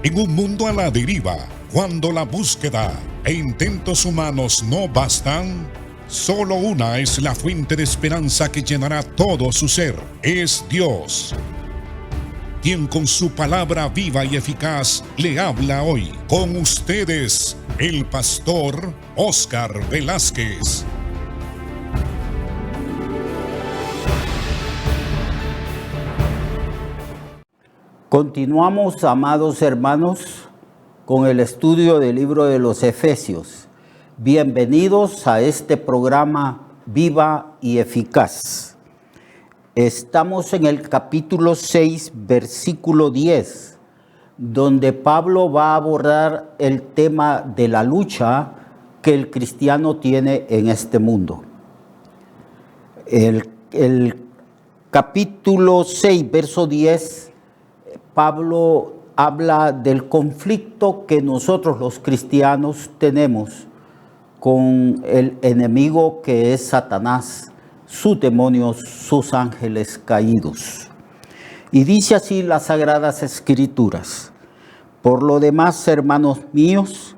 En un mundo a la deriva, cuando la búsqueda e intentos humanos no bastan, solo una es la fuente de esperanza que llenará todo su ser. Es Dios, quien con su palabra viva y eficaz le habla hoy. Con ustedes, el pastor Óscar Velázquez. Continuamos, amados hermanos, con el estudio del libro de los Efesios. Bienvenidos a este programa Viva y Eficaz. Estamos en el capítulo 6, versículo 10, donde Pablo va a abordar el tema de la lucha que el cristiano tiene en este mundo. El capítulo 6, verso 10, Pablo habla del conflicto que nosotros los cristianos tenemos con el enemigo que es Satanás, sus demonios, sus ángeles caídos. Y dice así las Sagradas Escrituras: por lo demás, hermanos míos,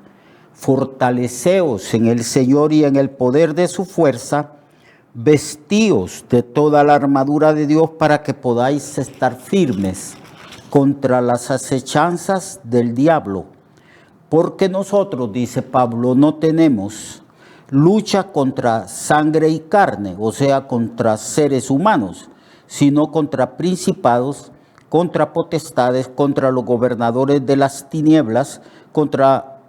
fortaleceos en el Señor y en el poder de su fuerza, vestíos de toda la armadura de Dios para que podáis estar firmes contra las acechanzas del diablo. Porque nosotros, dice Pablo, no tenemos lucha contra sangre y carne, o sea, contra seres humanos, sino contra principados, contra potestades, contra los gobernadores de las tinieblas, contra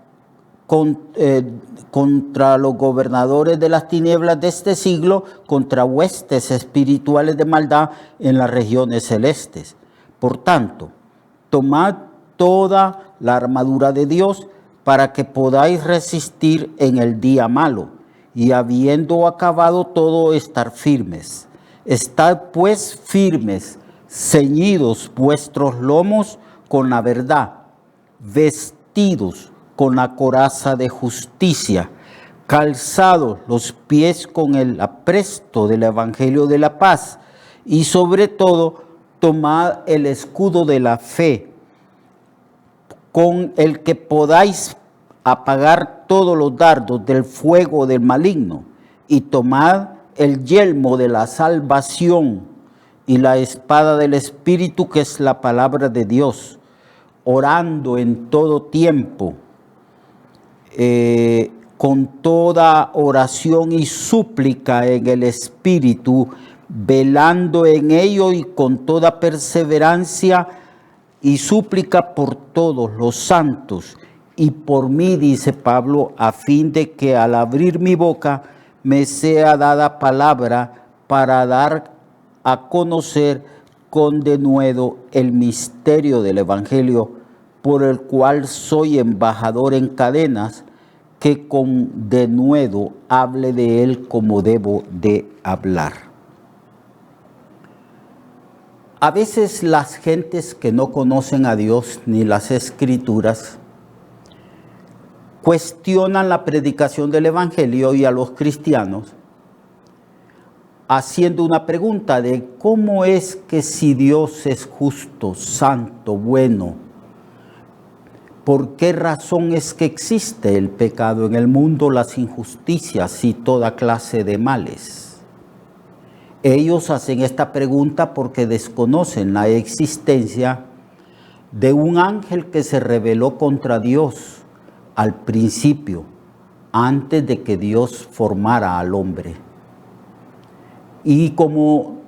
los gobernadores de las tinieblas de este siglo, contra huestes espirituales de maldad en las regiones celestes. Por tanto, tomad toda la armadura de Dios para que podáis resistir en el día malo, y habiendo acabado todo, estar firmes. Estad pues firmes, ceñidos vuestros lomos con la verdad, vestidos con la coraza de justicia, calzados los pies con el apresto del evangelio de la paz, y sobre todo tomad el escudo de la fe, con el que podáis apagar todos los dardos del fuego del maligno, y tomad el yelmo de la salvación y la espada del Espíritu, que es la palabra de Dios, orando en todo tiempo, con toda oración y súplica en el Espíritu, velando en ello y con toda perseverancia y súplica por todos los santos y por mí, dice Pablo, a fin de que al abrir mi boca me sea dada palabra para dar a conocer con denuedo el misterio del evangelio, por el cual soy embajador en cadenas, que con denuedo hable de él como debo de hablar. A veces las gentes que no conocen a Dios ni las Escrituras cuestionan la predicación del Evangelio y a los cristianos haciendo una pregunta de cómo es que si Dios es justo, santo, bueno, ¿por qué razón es que existe el pecado en el mundo, las injusticias y toda clase de males? Ellos hacen esta pregunta porque desconocen la existencia de un ángel que se rebeló contra Dios al principio, antes de que Dios formara al hombre. Y como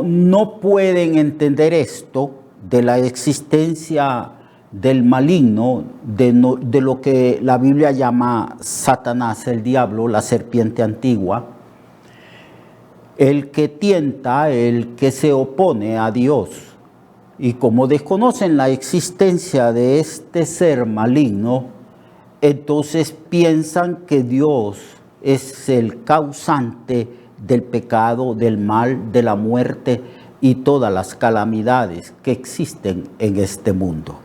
no pueden entender esto de la existencia del maligno, de lo que la Biblia llama Satanás, el diablo, la serpiente antigua, el que tienta, el que se opone a Dios. Y como desconocen la existencia de este ser maligno, entonces piensan que Dios es el causante del pecado, del mal, de la muerte y todas las calamidades que existen en este mundo.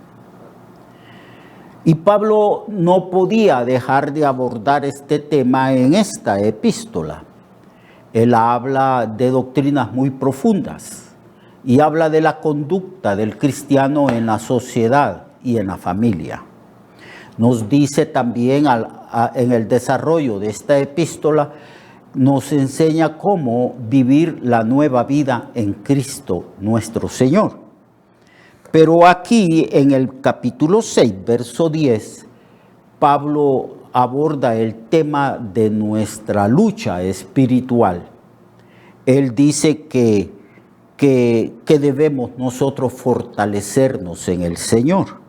Y Pablo no podía dejar de abordar este tema en esta epístola. Él habla de doctrinas muy profundas y habla de la conducta del cristiano en la sociedad, y en la familia. Nos dice también en el desarrollo de esta epístola, nos enseña cómo vivir la nueva vida en Cristo nuestro Señor. Pero aquí en el capítulo 6, verso 10, Pablo aborda el tema de nuestra lucha espiritual. Él dice que debemos nosotros fortalecernos en el Señor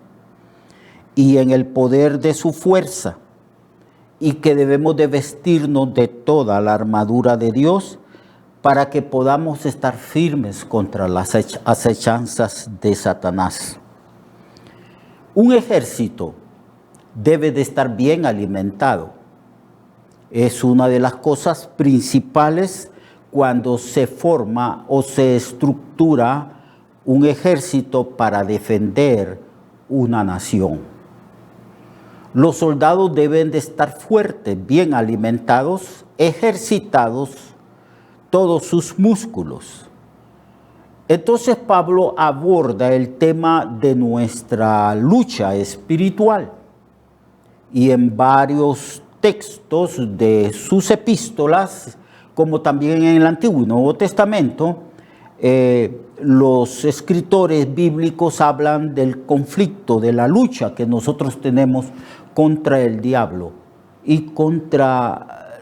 y en el poder de su fuerza, y que debemos de vestirnos de toda la armadura de Dios para que podamos estar firmes contra las acechanzas de Satanás. Un ejército debe de estar bien alimentado. Es una de las cosas principales cuando se forma o se estructura un ejército para defender una nación. Los soldados deben de estar fuertes, bien alimentados, ejercitados todos sus músculos. Entonces Pablo aborda el tema de nuestra lucha espiritual y en varios textos de sus epístolas, como también en el Antiguo y Nuevo Testamento, los escritores bíblicos hablan del conflicto, de la lucha que nosotros tenemos contra el diablo y contra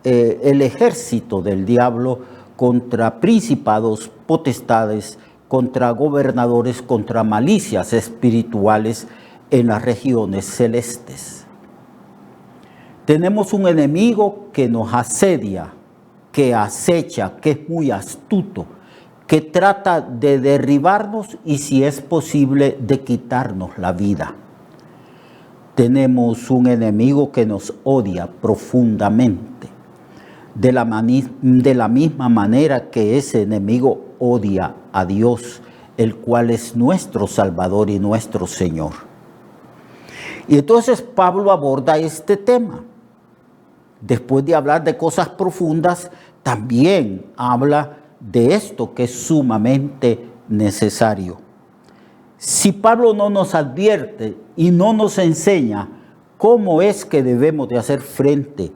el ejército del diablo, contra principados, potestades, contra gobernadores, contra malicias espirituales en las regiones celestes. Tenemos un enemigo que nos asedia, que acecha, que es muy astuto, que trata de derribarnos y, si es posible, de quitarnos la vida. Tenemos un enemigo que nos odia profundamente, de la misma manera que ese enemigo odia a Dios, el cual es nuestro Salvador y nuestro Señor. Y entonces Pablo aborda este tema. Después de hablar de cosas profundas, también habla de esto que es sumamente necesario. Si Pablo no nos advierte y no nos enseña cómo es que debemos de hacer frente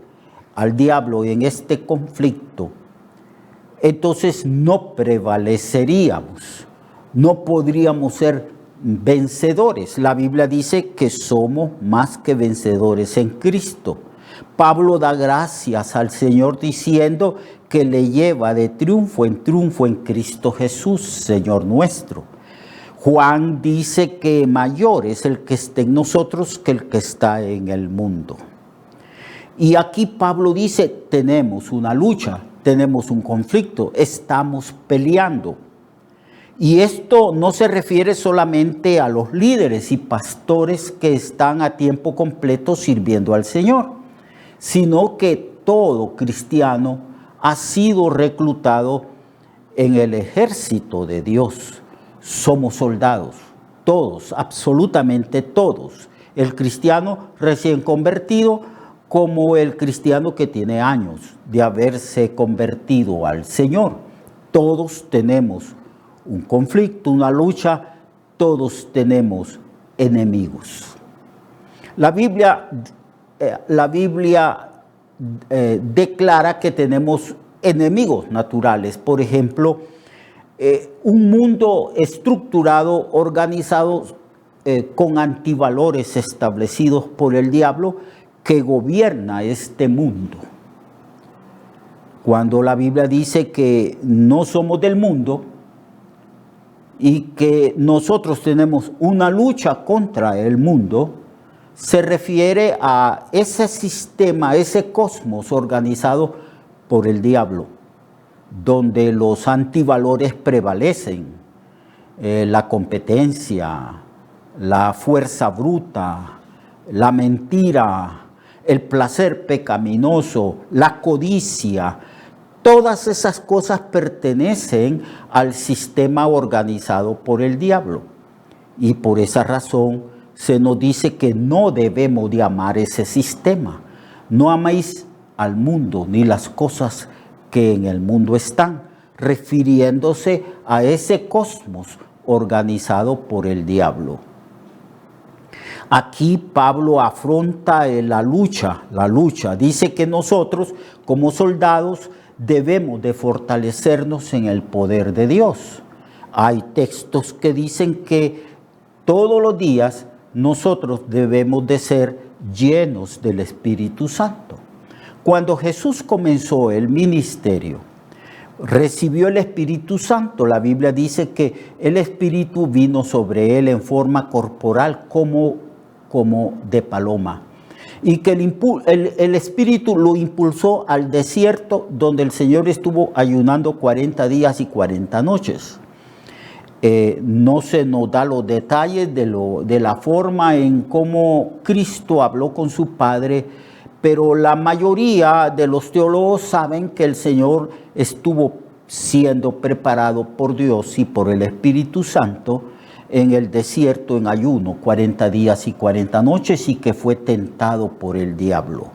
al diablo en este conflicto, entonces no prevaleceríamos, no podríamos ser vencedores. La Biblia dice que somos más que vencedores en Cristo. Pablo da gracias al Señor diciendo que le lleva de triunfo en Cristo Jesús, Señor nuestro. Juan dice que mayor es el que está en nosotros que el que está en el mundo. Y aquí Pablo dice, tenemos una lucha, tenemos un conflicto, estamos peleando. Y esto no se refiere solamente a los líderes y pastores que están a tiempo completo sirviendo al Señor, sino que todo cristiano ha sido reclutado en el ejército de Dios. Somos soldados, todos, absolutamente todos. El cristiano recién convertido como el cristiano que tiene años de haberse convertido al Señor. Todos tenemos un conflicto, una lucha, todos tenemos enemigos. La Biblia declara que tenemos enemigos naturales. Por ejemplo, un mundo estructurado, organizado, con antivalores establecidos por el diablo que gobierna este mundo. Cuando la Biblia dice que no somos del mundo y que nosotros tenemos una lucha contra el mundo, se refiere a ese sistema, ese cosmos organizado por el diablo, donde los antivalores prevalecen, la competencia, la fuerza bruta, la mentira, el placer pecaminoso, la codicia. Todas esas cosas pertenecen al sistema organizado por el diablo. Y por esa razón se nos dice que no debemos de amar ese sistema. No améis al mundo ni las cosas que en el mundo están, refiriéndose a ese cosmos organizado por el diablo. Aquí Pablo afronta la lucha. Dice que nosotros como soldados debemos de fortalecernos en el poder de Dios. Hay textos que dicen que todos los días nosotros debemos de ser llenos del Espíritu Santo. Cuando Jesús comenzó el ministerio, recibió el Espíritu Santo. La Biblia dice que el Espíritu vino sobre él en forma corporal como de paloma. Y que el Espíritu lo impulsó al desierto, donde el Señor estuvo ayunando 40 días y 40 noches. No se nos da los detalles de la forma en cómo Cristo habló con su Padre, pero la mayoría de los teólogos saben que el Señor estuvo siendo preparado por Dios y por el Espíritu Santo en el desierto en ayuno 40 días y 40 noches y que fue tentado por el diablo.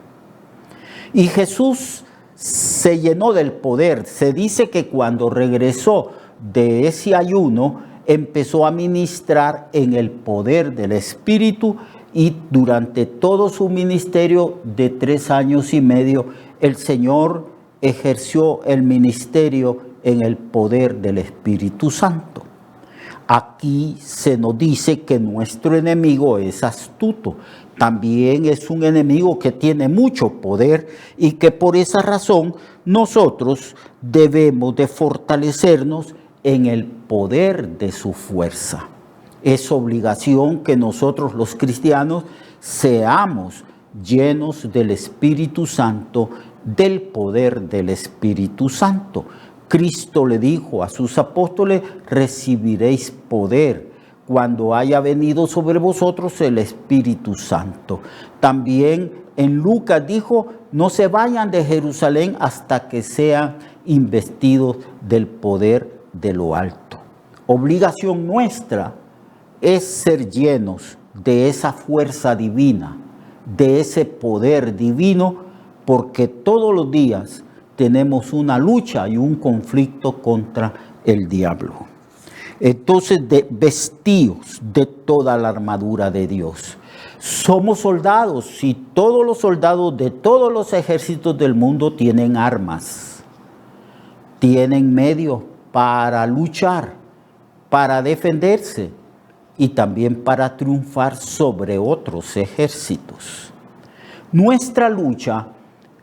Y Jesús se llenó del poder. Se dice que cuando regresó de ese ayuno empezó a ministrar en el poder del Espíritu, y durante todo su ministerio de 3 años y medio el Señor ejerció el ministerio en el poder del Espíritu Santo. Aquí se nos dice que nuestro enemigo es astuto, también es un enemigo que tiene mucho poder y que por esa razón nosotros debemos de fortalecernos en el poder de su fuerza. Es obligación que nosotros los cristianos seamos llenos del Espíritu Santo, del poder del Espíritu Santo. Cristo le dijo a sus apóstoles: recibiréis poder cuando haya venido sobre vosotros el Espíritu Santo. También en Lucas dijo: no se vayan de Jerusalén hasta que sean investidos del poder de lo alto. Obligación nuestra es ser llenos de esa fuerza divina, de ese poder divino, porque todos los días tenemos una lucha y un conflicto contra el diablo. Entonces, vestíos de toda la armadura de Dios. Somos soldados y todos los soldados de todos los ejércitos del mundo tienen armas, tienen medios para luchar, para defenderse y también para triunfar sobre otros ejércitos. Nuestra lucha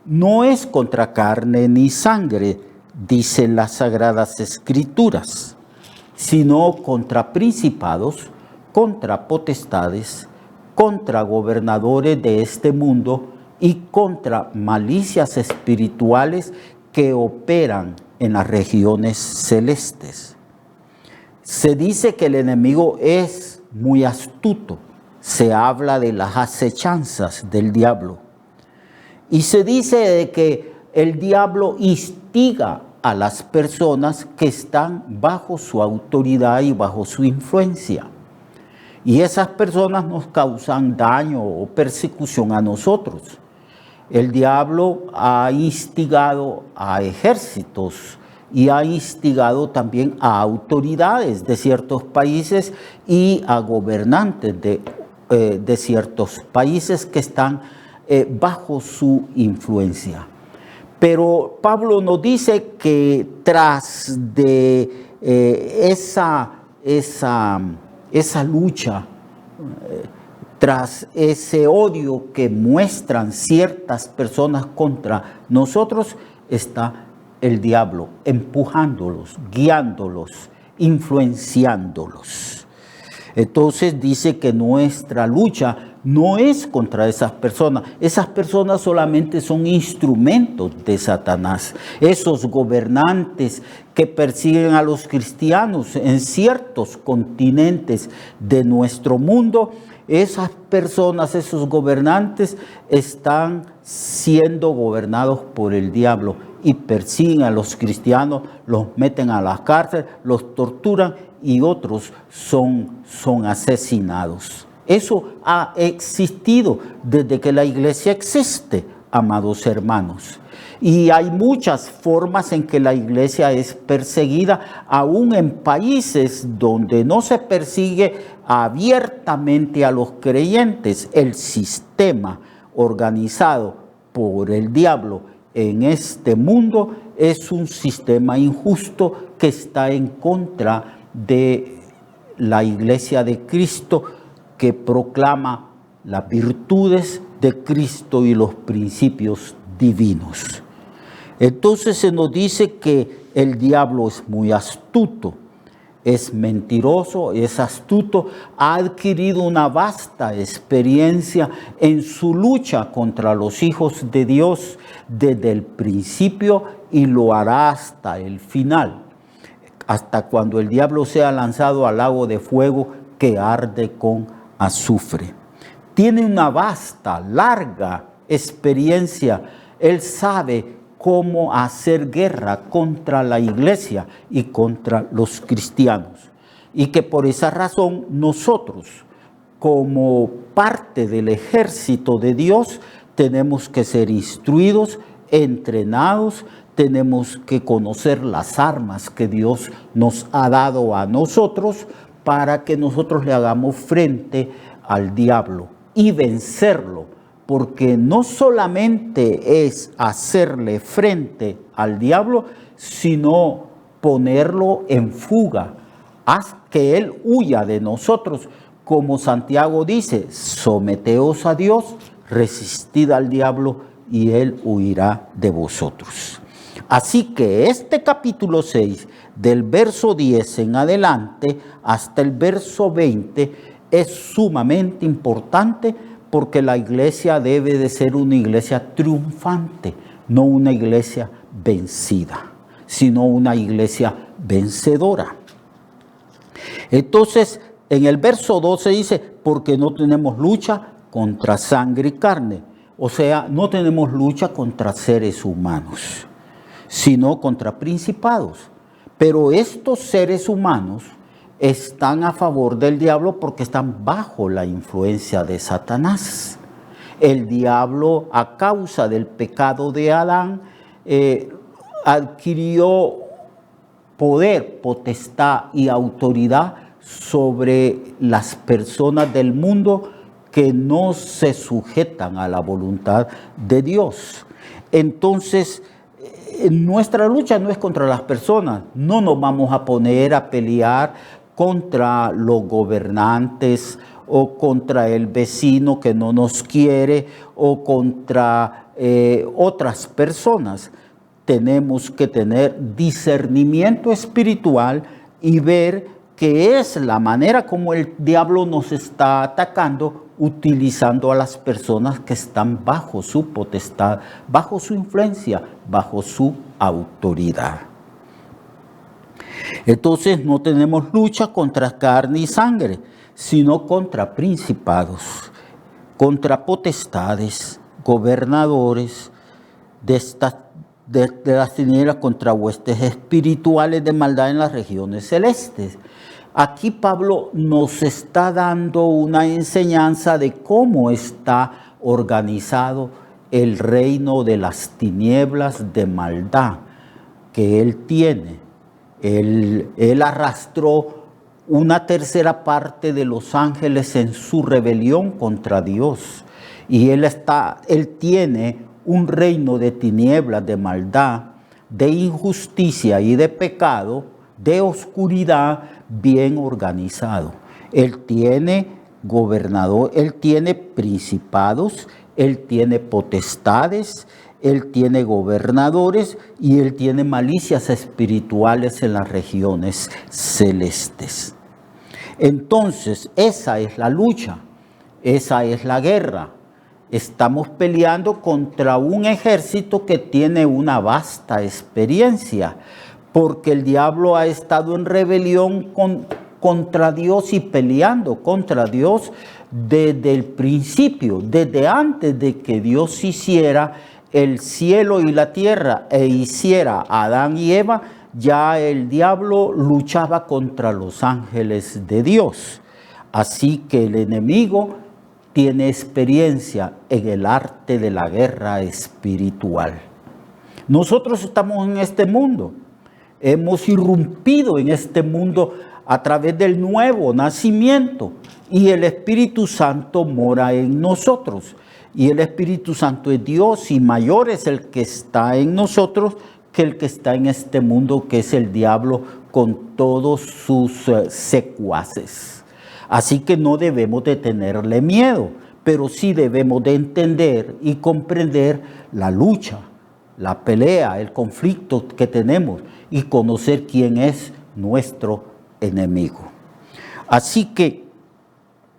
no es contra carne ni sangre, dicen las Sagradas Escrituras, sino contra principados, contra potestades, contra gobernadores de este mundo y contra malicias espirituales que operan en las regiones celestes. Se dice que el enemigo es muy astuto. Se habla de las acechanzas del diablo. Y se dice de que el diablo instiga a las personas que están bajo su autoridad y bajo su influencia. Y esas personas nos causan daño o persecución a nosotros. El diablo ha instigado a ejércitos y ha instigado también a autoridades de ciertos países y a gobernantes de ciertos países que están bajo su influencia. Pero Pablo nos dice que tras de esa lucha, tras ese odio que muestran ciertas personas contra nosotros, está el diablo empujándolos, guiándolos, influenciándolos. Entonces dice que nuestra lucha no es contra esas personas. Esas personas solamente son instrumentos de Satanás. Esos gobernantes que persiguen a los cristianos en ciertos continentes de nuestro mundo, esas personas, esos gobernantes están siendo gobernados por el diablo y persiguen a los cristianos, los meten a la cárcel, los torturan y otros son asesinados. Eso ha existido desde que la iglesia existe. amados hermanos. Y hay muchas formas en que la iglesia es perseguida, aún en países donde no se persigue abiertamente a los creyentes. El sistema organizado por el diablo en este mundo es un sistema injusto que está en contra de la iglesia de Cristo, que proclama las virtudes de Cristo y los principios divinos. Entonces se nos dice que el diablo es muy astuto, es mentiroso, es astuto, ha adquirido una vasta experiencia en su lucha contra los hijos de Dios desde el principio y lo hará hasta el final, hasta cuando el diablo sea lanzado al lago de fuego que arde con azufre. Tiene una vasta, larga experiencia. Él sabe cómo hacer guerra contra la iglesia y contra los cristianos. Y que por esa razón nosotros, como parte del ejército de Dios, tenemos que ser instruidos, entrenados, tenemos que conocer las armas que Dios nos ha dado a nosotros para que nosotros le hagamos frente al diablo y vencerlo. Porque no solamente es hacerle frente al diablo, sino ponerlo en fuga, haz que él huya de nosotros. Como Santiago dice, someteos a Dios, resistid al diablo y él huirá de vosotros. Así que este capítulo 6, del verso 10 en adelante hasta el verso 20, es sumamente importante, porque la iglesia debe de ser una iglesia triunfante, no una iglesia vencida, sino una iglesia vencedora. Entonces, en el verso 12 dice, porque no tenemos lucha contra sangre y carne. O sea, no tenemos lucha contra seres humanos, sino contra principados. Pero estos seres humanos están a favor del diablo porque están bajo la influencia de Satanás. El diablo, a causa del pecado de Adán, adquirió poder, potestad y autoridad sobre las personas del mundo que no se sujetan a la voluntad de Dios. Entonces, nuestra lucha no es contra las personas, no nos vamos a poner a pelear contra los gobernantes o contra el vecino que no nos quiere o contra otras personas. Tenemos que tener discernimiento espiritual y ver que es la manera como el diablo nos está atacando, utilizando a las personas que están bajo su potestad, bajo su influencia, bajo su autoridad. Entonces no tenemos lucha contra carne y sangre, sino contra principados, contra potestades, gobernadores de las tinieblas, contra huestes espirituales de maldad en las regiones celestes. Aquí Pablo nos está dando una enseñanza de cómo está organizado el reino de las tinieblas de maldad que él tiene. Él arrastró una tercera parte de los ángeles en su rebelión contra Dios. Y él tiene un reino de tinieblas, de maldad, de injusticia y de pecado, de oscuridad bien organizado. Él tiene gobernador, él tiene principados, él tiene potestades, él tiene gobernadores y él tiene malicias espirituales en las regiones celestes. Entonces, esa es la lucha, esa es la guerra. Estamos peleando contra un ejército que tiene una vasta experiencia, porque el diablo ha estado en rebelión contra Dios y peleando contra Dios desde el principio, desde antes de que Dios hiciera el cielo y la tierra e hiciera a Adán y Eva. Ya el diablo luchaba contra los ángeles de Dios. Así que el enemigo tiene experiencia en el arte de la guerra espiritual. Nosotros estamos en este mundo, hemos irrumpido en este mundo a través del nuevo nacimiento y el Espíritu Santo mora en nosotros. Y el Espíritu Santo es Dios y mayor es el que está en nosotros que el que está en este mundo, que es el diablo con todos sus secuaces. Así que no debemos de tenerle miedo, pero sí debemos de entender y comprender la lucha, la pelea, el conflicto que tenemos y conocer quién es nuestro enemigo. Así que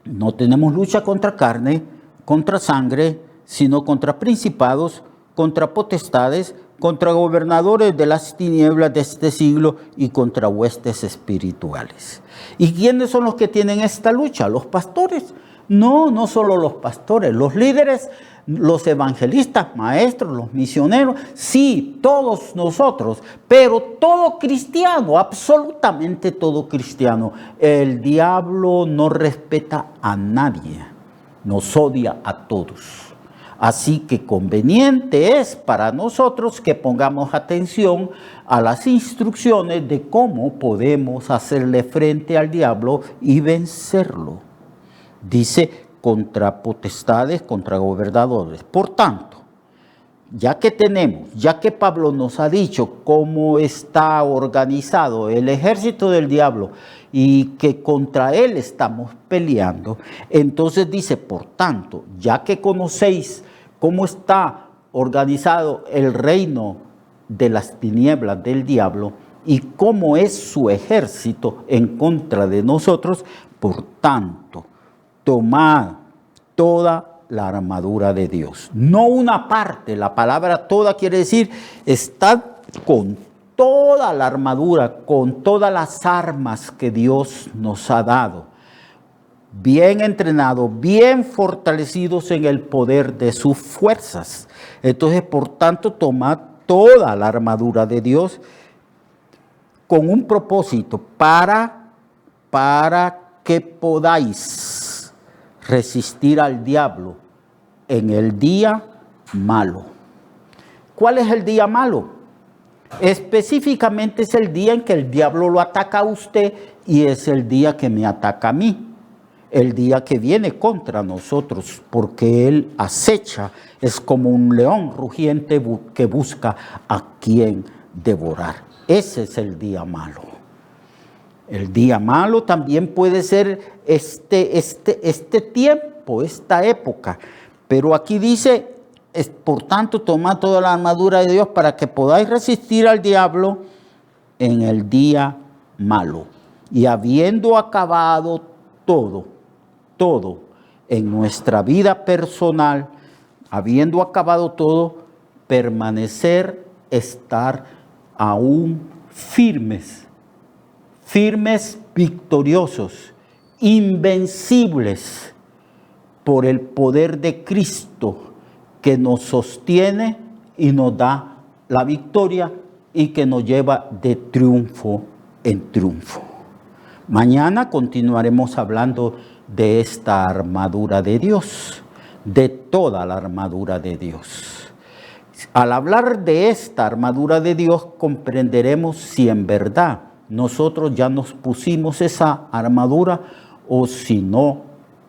no tenemos lucha contra carne, contra sangre, sino contra principados, contra potestades, contra gobernadores de las tinieblas de este siglo y contra huestes espirituales. ¿Y quiénes son los que tienen esta lucha? Los pastores. No solo los pastores, los líderes, los evangelistas, maestros, los misioneros, sí, todos nosotros, pero todo cristiano, absolutamente todo cristiano. El diablo no respeta a nadie, nos odia a todos. Así que conveniente es para nosotros que pongamos atención a las instrucciones de cómo podemos hacerle frente al diablo y vencerlo. Dice, contra potestades, contra gobernadores. Por tanto, ya que Pablo nos ha dicho cómo está organizado el ejército del diablo y que contra él estamos peleando, entonces dice, por tanto, ya que conocéis cómo está organizado el reino de las tinieblas del diablo y cómo es su ejército en contra de nosotros, por tanto, tomad toda la armadura de Dios. No una parte, la palabra toda quiere decir, estad con toda la armadura, con todas las armas que Dios nos ha dado. Bien entrenados, bien fortalecidos en el poder de sus fuerzas. Entonces, por tanto, tomad toda la armadura de Dios con un propósito para que podáis resistir al diablo en el día malo. ¿Cuál es el día malo? Específicamente es el día en que el diablo lo ataca a usted y es el día que me ataca a mí. El día que viene contra nosotros, porque él acecha, es como un león rugiente que busca a quien devorar. Ese es el día malo. El día malo también puede ser este tiempo, esta época. Pero aquí dice, por tanto, tomad toda la armadura de Dios para que podáis resistir al diablo en el día malo. Y habiendo acabado todo en nuestra vida personal, habiendo acabado todo, permanecer, estar aún firmes, victoriosos, invencibles por el poder de Cristo que nos sostiene y nos da la victoria y que nos lleva de triunfo en triunfo. Mañana continuaremos hablando de esta armadura de Dios, de toda la armadura de Dios. Al hablar de esta armadura de Dios, comprenderemos si en verdad nosotros ya nos pusimos esa armadura o si no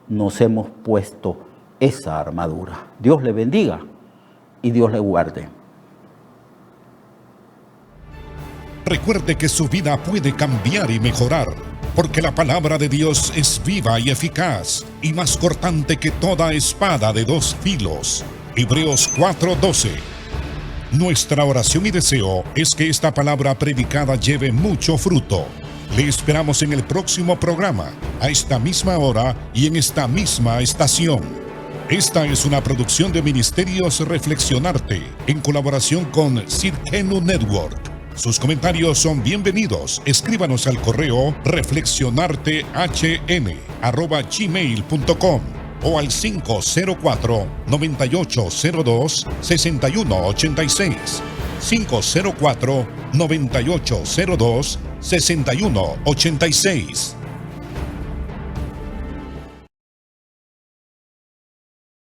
nos hemos puesto esa armadura. Dios le bendiga y Dios le guarde. Recuerde que su vida puede cambiar y mejorar, porque la palabra de Dios es viva y eficaz y más cortante que toda espada de dos filos. Hebreos 4:12. Nuestra oración y deseo es que esta palabra predicada lleve mucho fruto. Le esperamos en el próximo programa, a esta misma hora y en esta misma estación. Esta es una producción de Ministerios Reflexionarte, en colaboración con Cirkenu Network. Sus comentarios son bienvenidos. Escríbanos al correo reflexionartehn@gmail.com o al 504-9802-6186. 504-9802-6186.